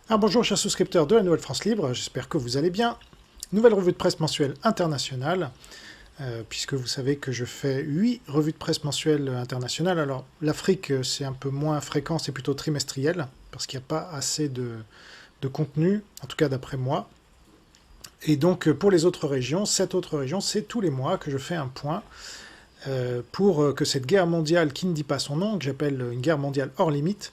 Alors bonjour chers souscripteurs de la Nouvelle France Libre, j'espère que vous allez bien. Nouvelle revue de presse mensuelle internationale, puisque vous savez que je fais 8 revues de presse mensuelles internationales. Alors l'Afrique c'est un peu moins fréquent, c'est plutôt trimestriel, parce qu'il n'y a pas assez de contenu, en tout cas d'après moi. Et donc pour les autres régions, 7 autres régions, c'est tous les mois que je fais un point pour que cette guerre mondiale qui ne dit pas son nom, que j'appelle une guerre mondiale hors limite,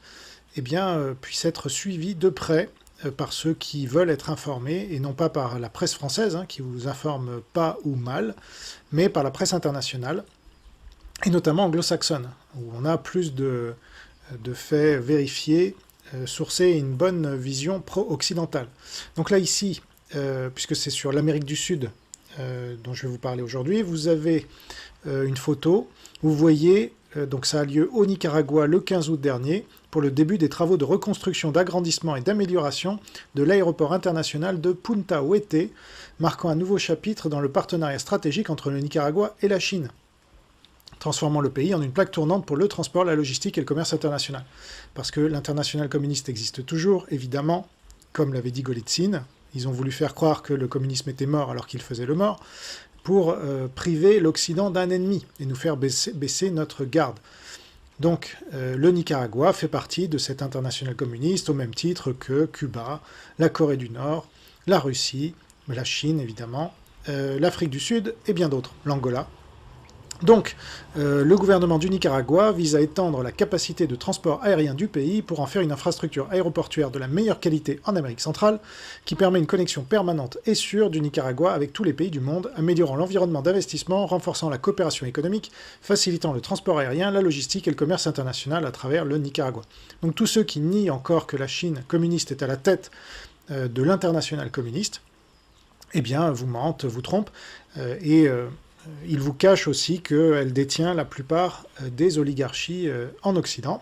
eh bien, puisse être suivie de près par ceux qui veulent être informés, et non pas par la presse française, qui vous informe pas ou mal, mais par la presse internationale, et notamment anglo-saxonne, où on a plus de faits vérifiés, sourcés, et une bonne vision pro-occidentale. Donc là, ici, puisque c'est sur l'Amérique du Sud dont je vais vous parler aujourd'hui, vous avez une photo, vous voyez, donc ça a lieu au Nicaragua le 15 août dernier, pour le début des travaux de reconstruction, d'agrandissement et d'amélioration de l'aéroport international de Punta Huete, marquant un nouveau chapitre dans le partenariat stratégique entre le Nicaragua et la Chine, transformant le pays en une plaque tournante pour le transport, la logistique et le commerce international. Parce que l'international communiste existe toujours, évidemment, comme l'avait dit Golitsyn, ils ont voulu faire croire que le communisme était mort alors qu'il faisait le mort, pour priver l'Occident d'un ennemi et nous faire baisser notre garde. Donc le Nicaragua fait partie de cette internationale communiste au même titre que Cuba, la Corée du Nord, la Russie, la Chine évidemment, l'Afrique du Sud et bien d'autres, l'Angola. Donc, le gouvernement du Nicaragua vise à étendre la capacité de transport aérien du pays pour en faire une infrastructure aéroportuaire de la meilleure qualité en Amérique centrale, qui permet une connexion permanente et sûre du Nicaragua avec tous les pays du monde, améliorant l'environnement d'investissement, renforçant la coopération économique, facilitant le transport aérien, la logistique et le commerce international à travers le Nicaragua. Donc tous ceux qui nient encore que la Chine communiste est à la tête de l'international communiste, eh bien, vous mentent, vous trompent, et il vous cache aussi qu'elle détient la plupart des oligarchies en Occident.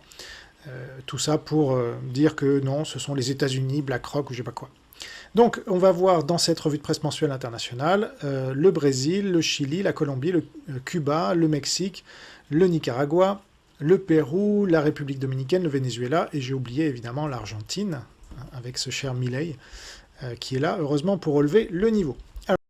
Tout ça pour dire que non, ce sont les États-Unis, BlackRock ou je sais pas quoi. Donc, on va voir dans cette revue de presse mensuelle internationale le Brésil, le Chili, la Colombie, le Cuba, le Mexique, le Nicaragua, le Pérou, la République dominicaine, le Venezuela, et j'ai oublié évidemment l'Argentine, avec ce cher Milei, qui est là, heureusement, pour relever le niveau.